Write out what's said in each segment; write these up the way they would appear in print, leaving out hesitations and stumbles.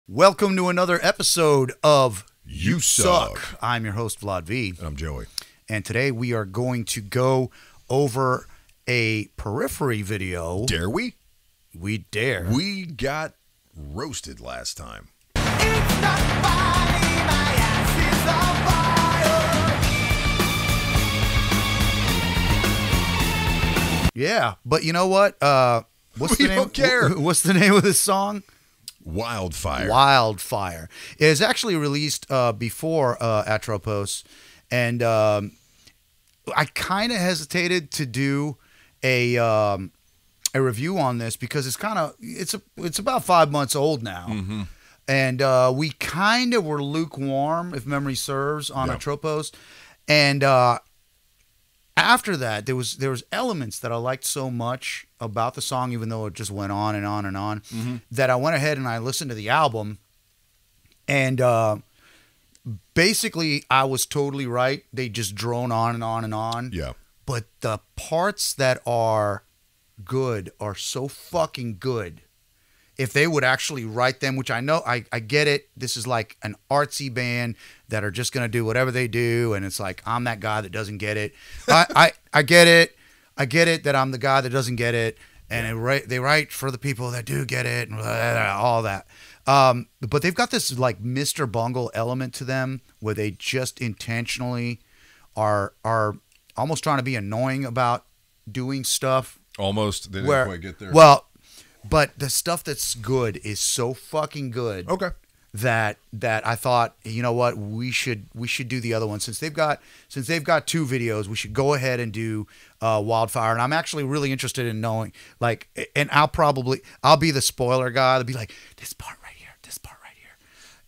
Welcome to another episode of You Suck. I'm your host, VladV. And I'm Joey. And today we are going to go over a Periphery video. Dare we? We dare. We got roasted last time. It's not funny, my ass is on fire. Yeah, but you know what? What's We the name? don't care. What's the name of this song? Wildfire. Wildfire. It was actually released before Atropos, and I kind of hesitated to do a review on this because it's about 5 months old now, and we kind of were lukewarm, if memory serves, on Atropos, and after that there was elements that I liked so much about the song, even though it just went on and on and on, that I went ahead and I listened to the album, and basically I was totally right. They just drone on and on and on. Yeah. But the parts that are good are so fucking good. If they would actually write them, which I know, I get it. This is like an artsy band that are just going to do whatever they do. And it's like, I'm that guy that doesn't get it. I get it. I get it that I'm the guy that doesn't get it. And they write for the people that do get it and all that. But they've got this like Mr. Bungle element to them where they just intentionally are almost trying to be annoying about doing stuff. Almost. They didn't quite get there. Well, but the stuff that's good is so fucking good. Okay. That I thought, you know what, we should do the other one since they've got two videos. We should go ahead and do Wildfire, and I'm actually really interested in knowing, like, and I'll be the spoiler guy. I'll be like, this part right here,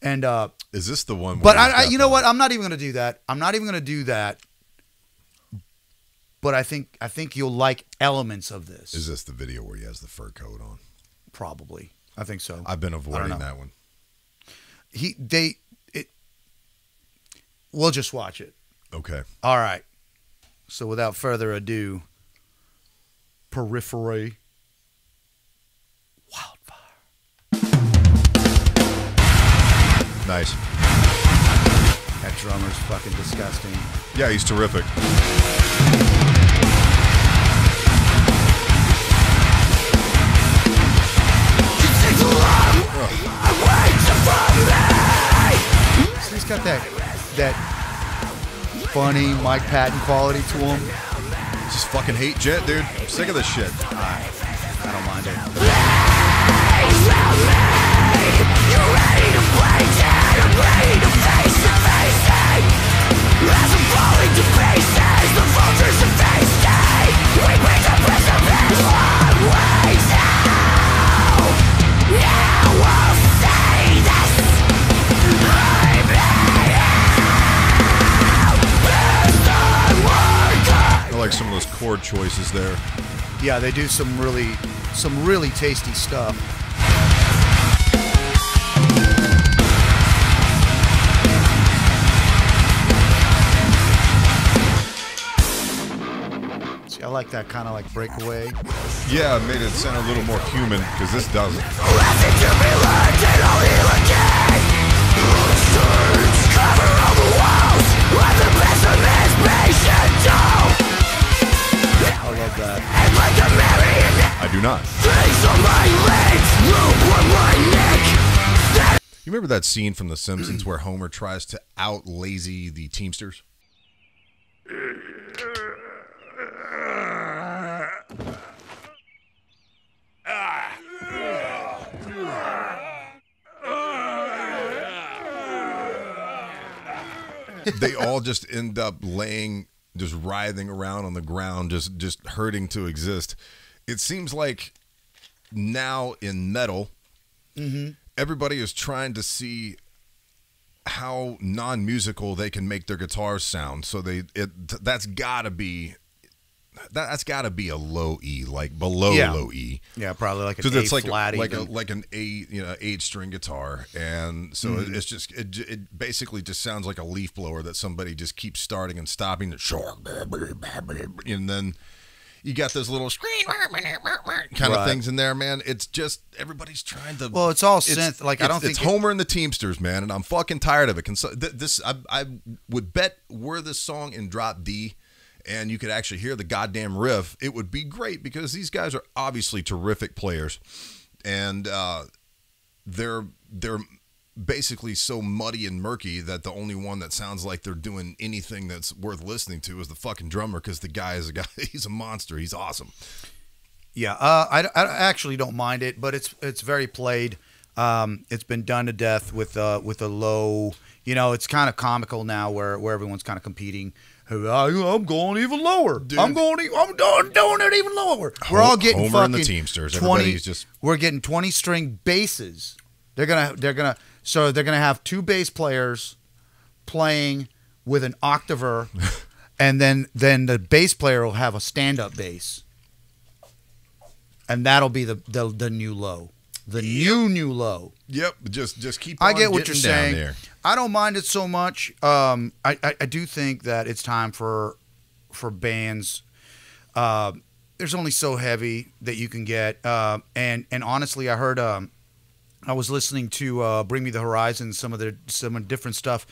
and Is this the one? but you know what, I'm not even gonna do that. But I think you'll like elements of this. Is this the video where he has the fur coat on? Probably, I think so. I've been avoiding know. that one. We'll just watch it. Okay. All right. So without further ado, Periphery. Wildfire. Nice. That drummer's fucking disgusting. Yeah, he's terrific. He's got that funny Mike Patton quality to him. Just fucking hate Jet, dude. I'm sick of this shit. I don't mind it. I like some of those chord choices there. Yeah, they do some really tasty stuff. See, I like that kind of like breakaway. Yeah, it made it sound a little more human, because this doesn't. I love that. I do not. You remember that scene from The Simpsons where Homer tries to out-lazy the Teamsters? They all just end up just writhing around on the ground, just hurting to exist. It seems like now in metal, everybody is trying to see how non-musical they can make their guitars sound. So that's got to be a low E, like below low E. Yeah, probably like an Because it's A like flat, like an 8-string guitar, and so it's just it basically just sounds like a leaf blower that somebody just keeps starting and stopping, and then You got those little screen kind of things in there, man. It's just everybody's trying to. Well, it's all synth. Like I don't think it's Homer and the Teamsters, man, and I'm fucking tired of it. I would bet were this song in drop D, and you could actually hear the goddamn riff, it would be great because these guys are obviously terrific players, and they're basically so muddy and murky that the only one that sounds like they're doing anything that's worth listening to is the fucking drummer, because the guy is a guy. He's a monster. He's awesome. Yeah, I actually don't mind it, but it's very played. It's been done to death with a low. You know, it's kind of comical now where everyone's kind of competing. I'm going even lower. Dude. I'm doing it even lower. We're all getting Homer fucking and the Teamsters. 20. Everybody's just. We're getting 20-string basses. They're gonna have two bass players playing with an octaver, and then the bass player will have a stand-up bass, and that'll be the new low, new low. Yep, just keep on I get what you're getting down saying. there. I don't mind it so much. I do think that it's time for bands. There's only so heavy that you can get, and honestly, I heard. I was listening to Bring Me the Horizon, some different stuff,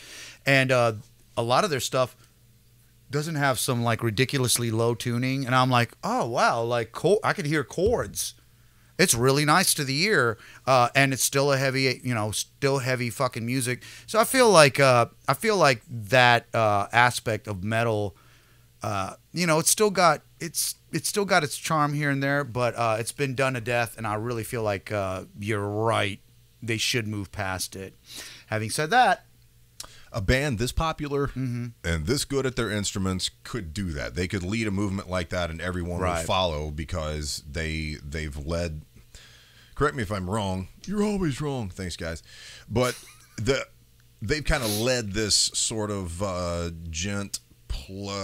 and a lot of their stuff doesn't have some like ridiculously low tuning, and I'm like, oh wow, like I could hear chords. It's really nice to the ear, and it's still a heavy, still heavy fucking music. So I feel like that aspect of metal, it's still got its charm here and there, but it's been done to death, and I really feel like you're right. They should move past it. Having said that, a band this popular Mm-hmm. and this good at their instruments could do that. They could lead a movement like that, and everyone would follow because they've led. Correct me if I'm wrong. You're always wrong. Thanks, guys. But they've kind of led this sort of gent prog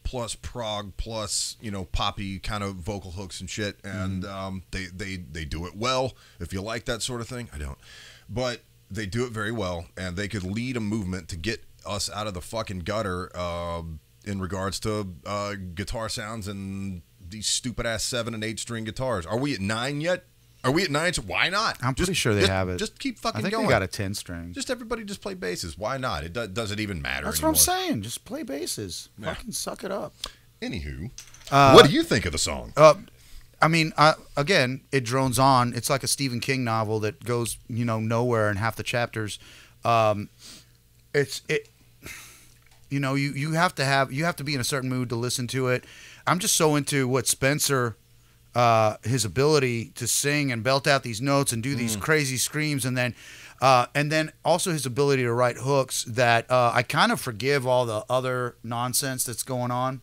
plus prog plus poppy kind of vocal hooks and shit, and they do it well. If you like that sort of thing, I don't, but they do it very well, and they could lead a movement to get us out of the fucking gutter in regards to guitar sounds and these stupid ass 7 and 8 string guitars. Are we at 9 yet? Are we at 9? So why not? I'm pretty sure they have it. Just keep fucking I think going. they got a 10-string. Just everybody just play basses. Why not? It doesn't even matter That's anymore. what I'm saying. Just play basses. Yeah. Fucking suck it up. Anywho, what do you think of the song? I mean, again, it drones on. It's like a Stephen King novel that goes, nowhere in half the chapters. You have to be in a certain mood to listen to it. I'm just so into what Spencer, his ability to sing and belt out these notes and do these crazy screams, and then also his ability to write hooks that I kind of forgive all the other nonsense that's going on.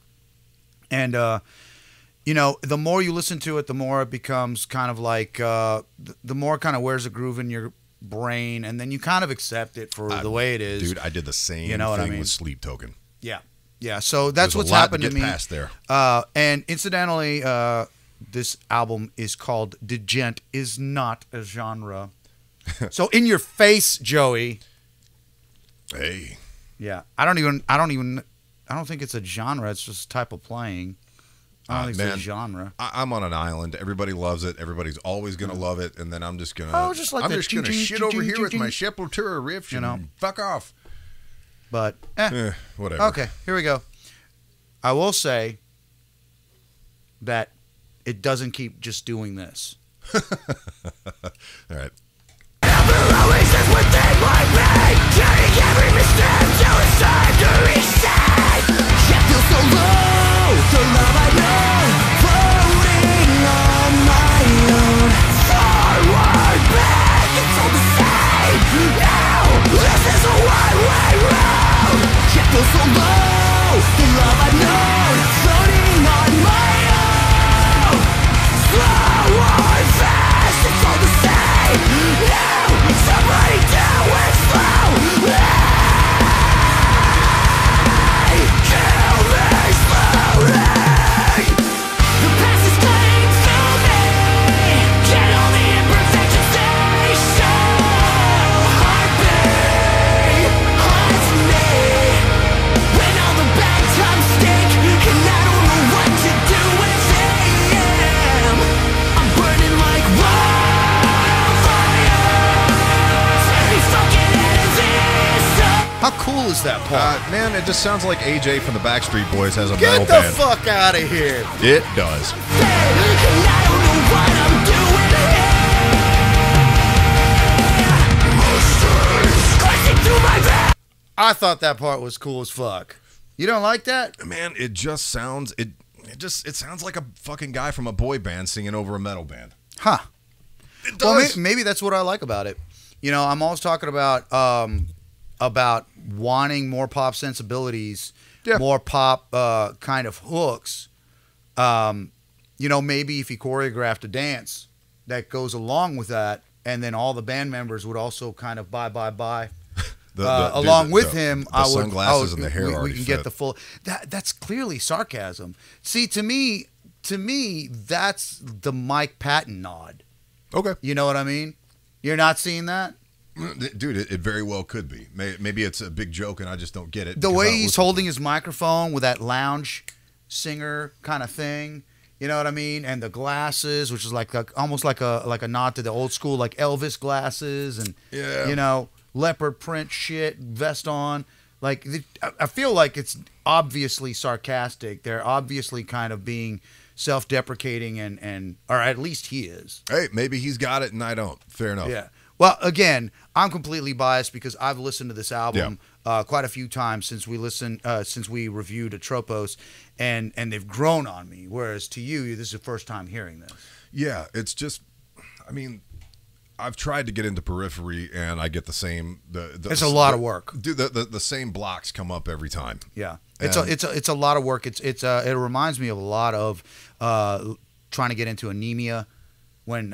And the more you listen to it, the more it becomes kind of like the more kind of wears a groove in your brain, and then you kind of accept it for the way it is. Dude, I did the same thing with Sleep Token. Yeah. So that's There's what's a lot happened to to get me. past there. And incidentally, this album is called Djent is not a genre. So in your face, Joey. Hey. Yeah. I don't think it's a genre. It's just a type of playing. I don't think it's a genre. I'm on an island. Everybody loves it. Everybody's always going to love it. And then I'm just going to Oh, just like I'm the just going to ching, shit ching, over ching, here ching, with my ching. Sepultura riffs and fuck off. But, whatever. Okay, here we go. I will say that it doesn't keep just doing this. All right. Oasis within my brain, turning every misstep to a time to reset. Yet feel so low, the love I know, floating on my own. Forward, back, it's all the same. Now, this is a one-way road. Yet feel so low, the love I know, floating on my own. Slow or fast, it's all the same. Now, somebody down with slow. Kill me slowly. The past is cutting through me. Get all the imperfections they show. Heartbeat haunts me when I How cool is that part? Man, it just sounds like AJ from the Backstreet Boys has a metal Get the band. fuck out of here. It does. I thought that part was cool as fuck. You don't like that? Man, it just sounds it sounds like a fucking guy from a boy band singing over a metal band. Huh. It does. Well, maybe that's what I like about it. You know, I'm always talking about wanting more pop sensibilities, more pop kind of hooks. You know, maybe if he choreographed a dance that goes along with that, and then all the band members would also kind of buy. Along with him, the sunglasses and the hair we already can fit. get the full. That's clearly sarcasm. See, to me, that's the Mike Patton nod. Okay. You know what I mean? You're not seeing that? Dude, it very well could be. Maybe it's a big joke and I just don't get it. The way he's holding his microphone with that lounge singer kind of thing, you know what I mean? And the glasses, which is like almost like a nod to the old school, like Elvis glasses, and you know, leopard print shit, vest on. Like, I feel like it's obviously sarcastic. They're obviously kind of being self-deprecating, and or at least he is. Hey, maybe he's got it and I don't. Fair enough. Yeah. Well, again, I'm completely biased because I've listened to this album quite a few times since we reviewed Atropos, and they've grown on me. Whereas to you, this is the first time hearing this. Yeah, it's just, I mean, I've tried to get into Periphery and I get the same. It's a lot of work. Dude, the same blocks come up every time. Yeah, it's a lot of work. It reminds me of a lot of trying to get into Anemia when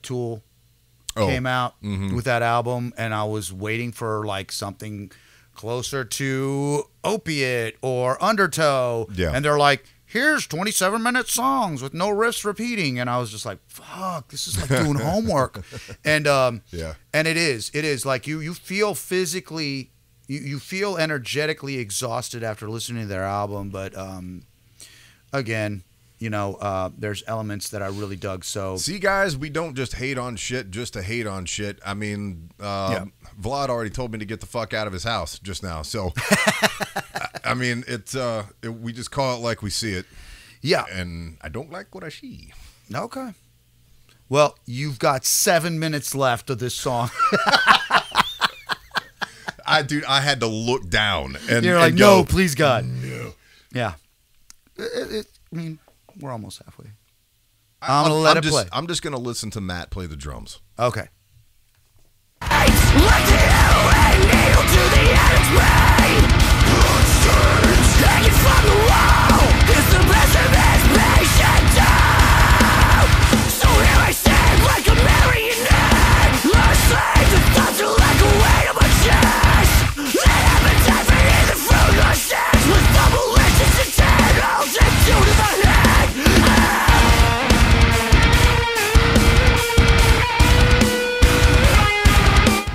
Tool came out with that album, and I was waiting for like something closer to Opiate or Undertow, and they're like, here's 27-minute songs with no riffs repeating, and I was just like, fuck, this is like doing homework. And and it is like you feel physically, you feel energetically exhausted after listening to their album, but again, you know, there's elements that I really dug. So see, guys, we don't just hate on shit just to hate on shit. I mean, Vlad already told me to get the fuck out of his house just now. So, I mean, we just call it like we see it. Yeah. And I don't like what I see. Okay. Well, you've got 7 minutes left of this song. I had to look down. And you're like, go, no, please, God. No. Yeah. I mean, we're almost halfway. I'm going to let it play. I'm just going to listen to Matt play the drums. Okay.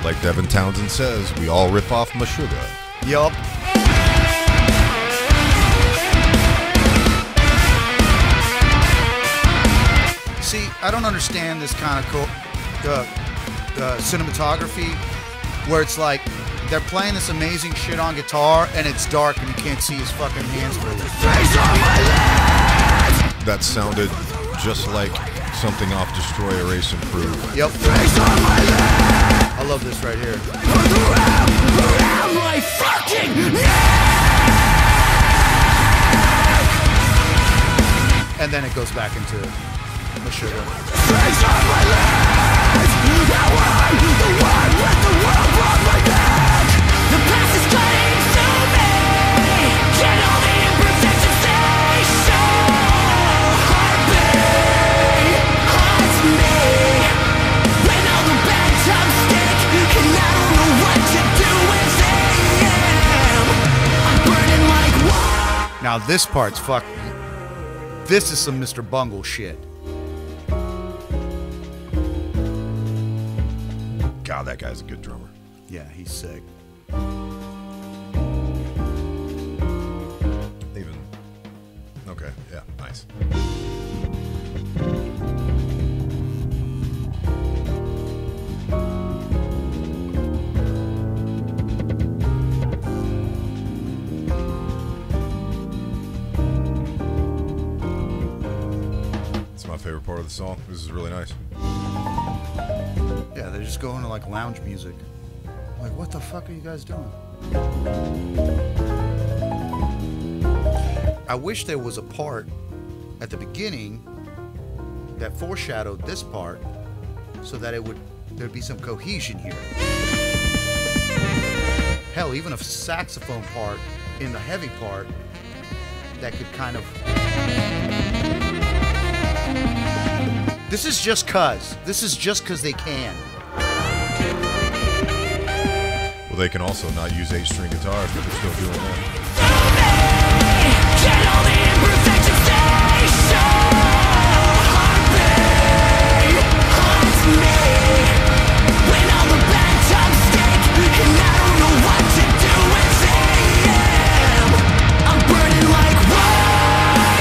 Like Devin Townsend says, we all rip off Meshuggah. Yup. See, I don't understand this kind of cinematography where it's like they're playing this amazing shit on guitar and it's dark and you can't see his fucking hands move. That sounded just like something off Destroy, Erase, Improve. Yep. I love this right here. And then it goes back into Meshuggah. Now this part's fuck. This is some Mr. Bungle shit. God, that guy's a good drummer. Yeah, he's sick. Even. Okay, yeah, nice. favorite part of the song. This is really nice. Yeah, they're just going to like lounge music. Like, what the fuck are you guys doing? I wish there was a part at the beginning that foreshadowed this part so that there'd be some cohesion here. Hell, even a saxophone part in the heavy part that could kind of... This is just cuz. This is just cuz they can. Well, they can also not use 8-string guitars, but they're still doing that. Get all the imperfections stay so heartbeat haunts me when all the bad times stick and I don't know what to do with them. I'm burning like wildfire.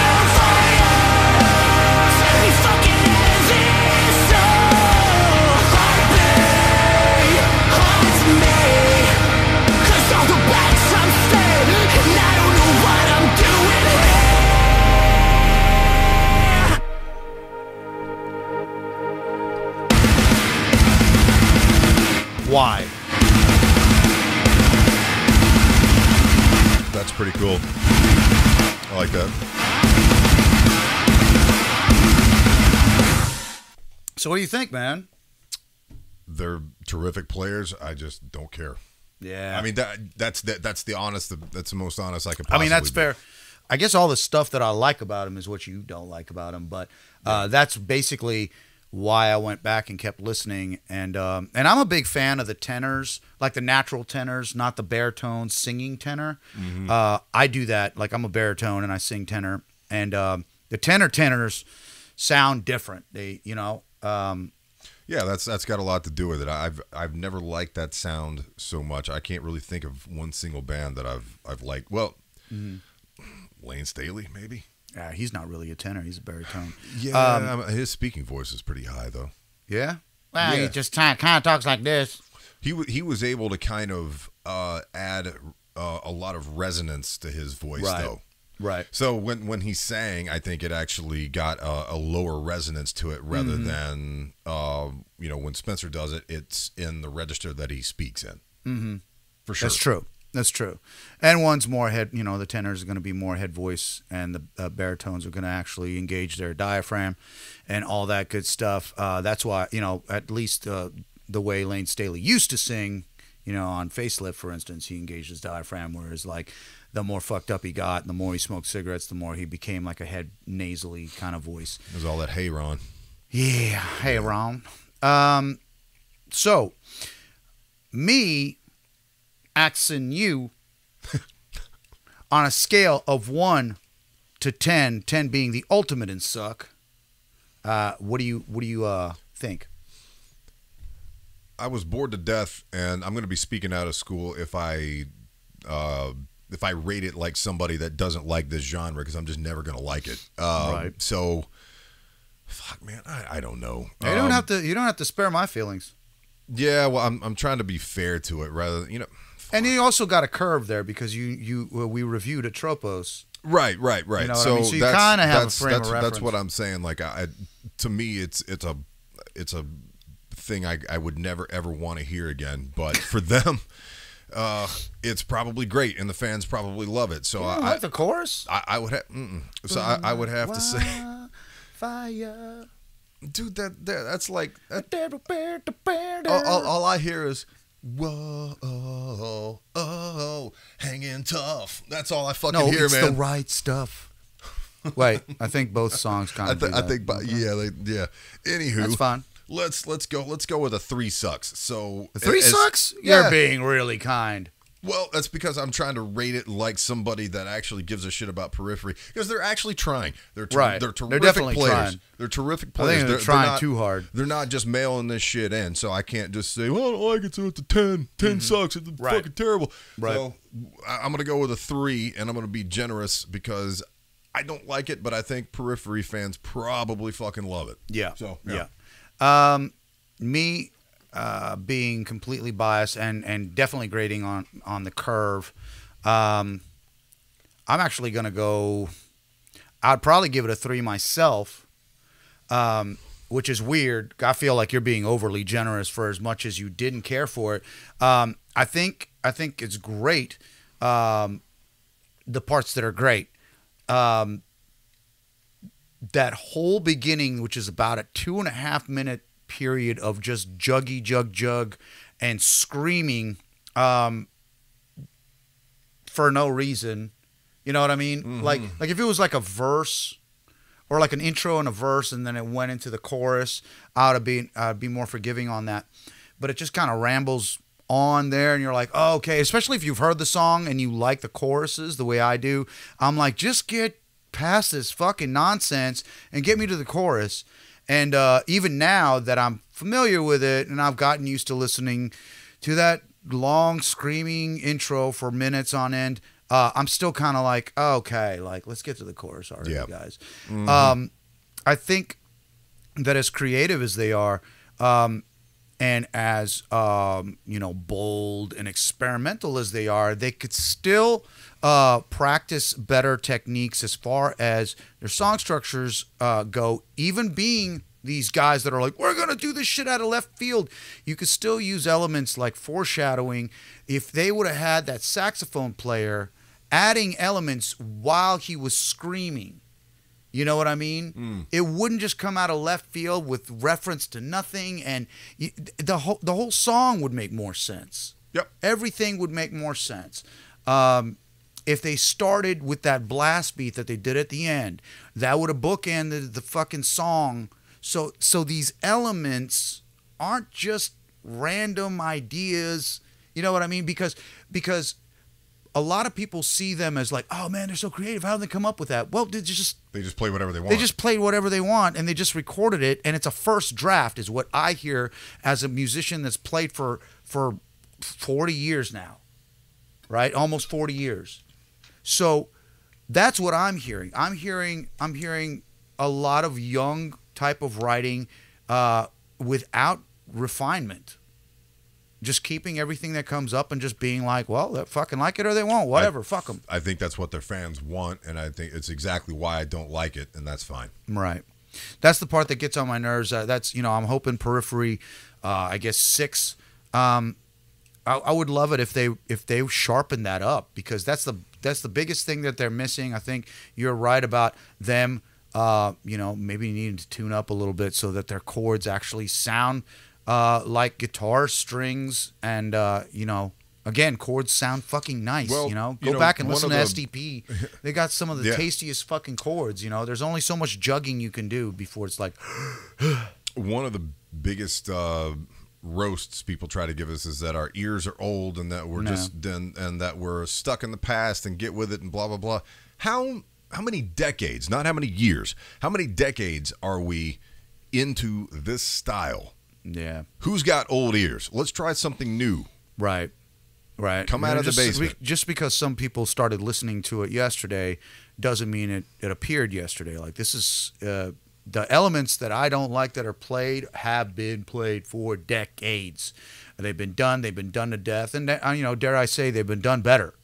Every fucking heavy soul heartbeat haunts me 'cause all the bad times stay and I don't know what I'm doing here. Why? That's pretty cool. I like that. So what do you think, man? They're terrific players. I just don't care. Yeah. I mean, that's the honest. That's the most honest I could I possibly mean, that's be. fair. I guess all the stuff that I like about him is what you don't like about him, but that's basically why I went back and kept listening. And I'm a big fan of the tenors, like the natural tenors, not the baritone singing tenor. Mm-hmm. I do that. Like I'm a baritone and I sing tenor, and the tenors sound different. They, Yeah, that's got a lot to do with it. I've never liked that sound so much. I can't really think of one single band that I've liked. Well, Lane Staley, maybe. he's not really a tenor. He's a baritone. Yeah, his speaking voice is pretty high, though. Yeah. Well, Yeah. he just kind of talks like this. He was able to kind of add a lot of resonance to his voice, Right. though. Right. So when he sang, I think it actually got a lower resonance to it rather than when Spencer does it, it's in the register that he speaks in. Mm-hmm. For sure. That's true. That's true. And one's more head, the tenors are going to be more head voice, and the baritones are going to actually engage their diaphragm and all that good stuff. That's why, at least the way Lane Staley used to sing, on Facelift, for instance, he engaged his diaphragm, whereas like the more fucked up he got, the more he smoked cigarettes, the more he became like a head nasally kind of voice. There's all that hey Ron. Yeah. Hey, Ron. So, me asking you on a scale of 1 to 10, 10 being the ultimate in suck, what do you think? I was bored to death, and I'm going to be speaking out of school if I rate it like somebody that doesn't like this genre, because I'm just never going to like it. Right. So, fuck, man, I don't know. You don't have to spare my feelings. Yeah, well, I'm trying to be fair to it, rather, And you also got a curve there because we reviewed at Tropos. Right. You know what I So, mean? So you that's- kinda have a that's- frame of that's, reference. That's what I'm saying. Like, to me, it's a thing I would never ever want to hear again. But for them, it's probably great, and the fans probably love it. So You don't like the chorus? I would have. So I would have to say, Fire. dude, that's like all I hear is whoa, hanging tough. That's all I fucking No, hear, it's man. the right stuff. Wait, I think both songs kind of. I think, yeah. Anywho, That's fine. Let's go with a 3 sucks. So Three sucks? Yeah. You're being really kind. Well, that's because I'm trying to rate it like somebody that actually gives a shit about Periphery, because they're actually trying. They're Right. They're They're terrific definitely players. trying. They're terrific I players. think they're trying too hard. They're not just mailing this shit in, so I can't just say, well, I don't like it, so it's a 10. 10 sucks. It's Right. fucking terrible. Right. So I'm going to go with a 3, and I'm going to be generous because I don't like it, but I think Periphery fans probably fucking love it. Yeah. So, yeah. Me being completely biased and definitely grading on the curve, I'm actually going to go, I'd probably give it a 3 myself, which is weird. I feel like you're being overly generous for as much as you didn't care for it. I think it's great. The parts that are great. That whole beginning, which is about a 2.5 minute period of just juggy jug and screaming for no reason. You know what I mean? Mm-hmm. Like if it was like a verse or like an intro and a verse and then it went into the chorus, I'd be more forgiving on that. But it just kind of rambles on there and you're like, oh, okay, especially if you've heard the song and you like the choruses the way I do. I'm like, just get past this fucking nonsense and get me to the chorus. And even now that I'm familiar with it and I've gotten used to listening to that long screaming intro for minutes on end, I'm still kind of like, oh, okay, like let's get to the chorus already, guys. Mm-hmm. I think that as creative as they are, and as bold and experimental as they are, they could still practice better techniques as far as their song structures go. Even being these guys that are like, we're gonna do this shit out of left field, you could still use elements like foreshadowing. If they would have had that saxophone player adding elements while he was screaming, you know what I mean? It wouldn't just come out of left field with reference to nothing, and the whole song would make more sense. Yep, everything would make more sense. If they started with that blast beat that they did at the end, that would have bookended the fucking song. So these elements aren't just random ideas. You know what I mean? Because a lot of people see them as like, oh man, they're so creative. How did they come up with that? Well, they just play whatever they want. They just played whatever they want, and they just recorded it, and it's a first draft, is what I hear as a musician that's played for 40 years now, right? Almost 40 years. So that's what I'm hearing. I'm hearing a lot of young type of writing without refinement. Just keeping everything that comes up and just being like, well, they fucking like it or they won't. Whatever, fuck them. I think that's what their fans want, and I think it's exactly why I don't like it, and that's fine. Right. That's the part that gets on my nerves. That's, I'm hoping Periphery, I guess 6. I would love it if they sharpen that up, because that's the biggest thing that they're missing. I think you're right about them, maybe needing to tune up a little bit so that their chords actually sound like guitar strings, and again, chords sound fucking nice. Well, go back and listen to SDP. They got some of the tastiest fucking chords. There's only so much jugging you can do before it's like. One of the biggest roasts people try to give us is that our ears are old and that we're and that we're stuck in the past and get with it and blah blah blah. How many decades? Not how many years. How many decades are we into this style? Yeah. Who's got old ears? Let's try something new. Right. Come out of the basement. Just because some people started listening to it yesterday doesn't mean it appeared yesterday. Like, this is the elements that I don't like that are played have been played for decades. They've been done to death, and dare I say, they've been done better.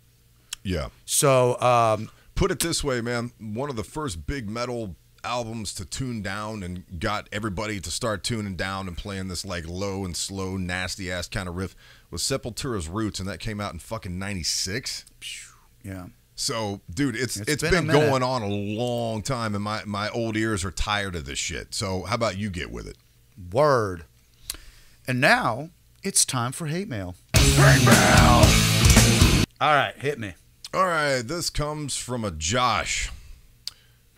Yeah. So put it this way, man. One of the first big metal albums to tune down and got everybody to start tuning down and playing this like low and slow nasty ass kind of riff was Sepultura's Roots, and that came out in fucking 96. Yeah. So, dude, it's been going on a long time, and my old ears are tired of this shit. So how about you get with it? Word. And now it's time for hate mail. Hate mail. All right, hit me. All right, this comes from a Josh.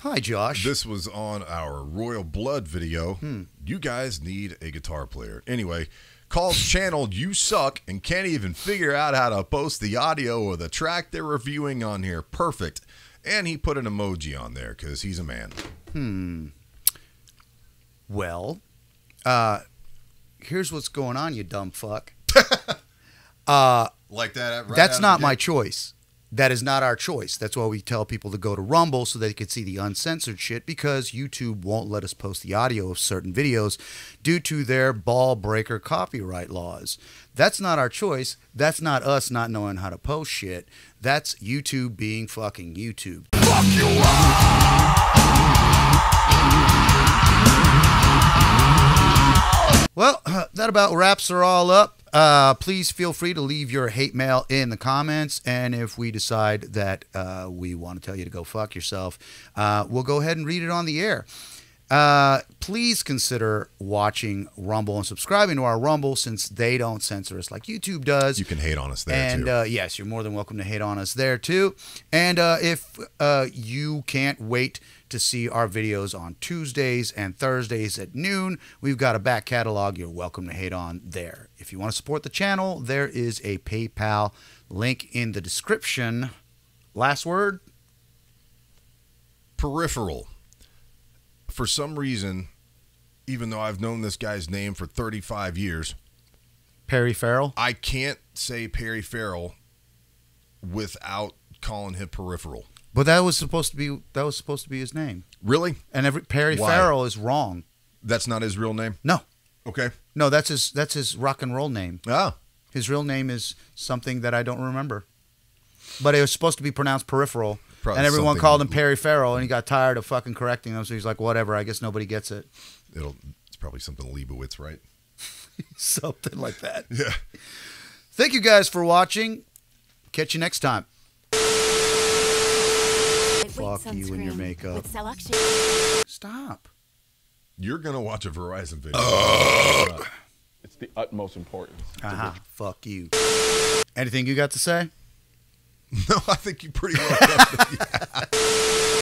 Hi, Josh. This was on our Royal Blood video. You guys need a guitar player. Anyway, calls channel You Suck and can't even figure out how to post the audio of the track they're reviewing on here. Perfect. And he put an emoji on there because he's a man. Well, here's what's going on, you dumb fuck. Like that? Right, that's not my choice. That is not our choice. That's why we tell people to go to Rumble so they can see the uncensored shit, because YouTube won't let us post the audio of certain videos due to their ball breaker copyright laws. That's not our choice. That's not us not knowing how to post shit. That's YouTube being fucking YouTube. Fuck you all! Well, that about wraps her all up. Please feel free to leave your hate mail in the comments, and if we decide that we want to tell you to go fuck yourself, we'll go ahead and read it on the air. Please consider watching Rumble and subscribing to our Rumble, since they don't censor us like YouTube does. You can hate on us there, too. And yes, you're more than welcome to hate on us there too. And if you can't wait to see our videos on Tuesdays and Thursdays at noon, we've got a back catalog you're welcome to hate on there. If you want to support the channel, there is a PayPal link in the description. Last word? Peripheral. For some reason, even though I've known this guy's name for 35 years, Perry Farrell? I can't say Perry Farrell without calling him Peripheral. But that was supposed to be his name. Really? And Perry Why? Farrell is wrong. That's not his real name? No. Okay. No, that's his rock and roll name. Ah. His real name is something that I don't remember. But it was supposed to be pronounced Peripheral. Probably and everyone something- called him Perry Farrell, and he got tired of fucking correcting them, so he's like, whatever, I guess nobody gets it. It's probably something Leibowitz, right? Something like that. Yeah. Thank you guys for watching. Catch you next time. Fuck you and your makeup. Stop. You're going to watch a Verizon video. It's the utmost importance. Fuck you. Anything you got to say? No, I think you pretty well covered it.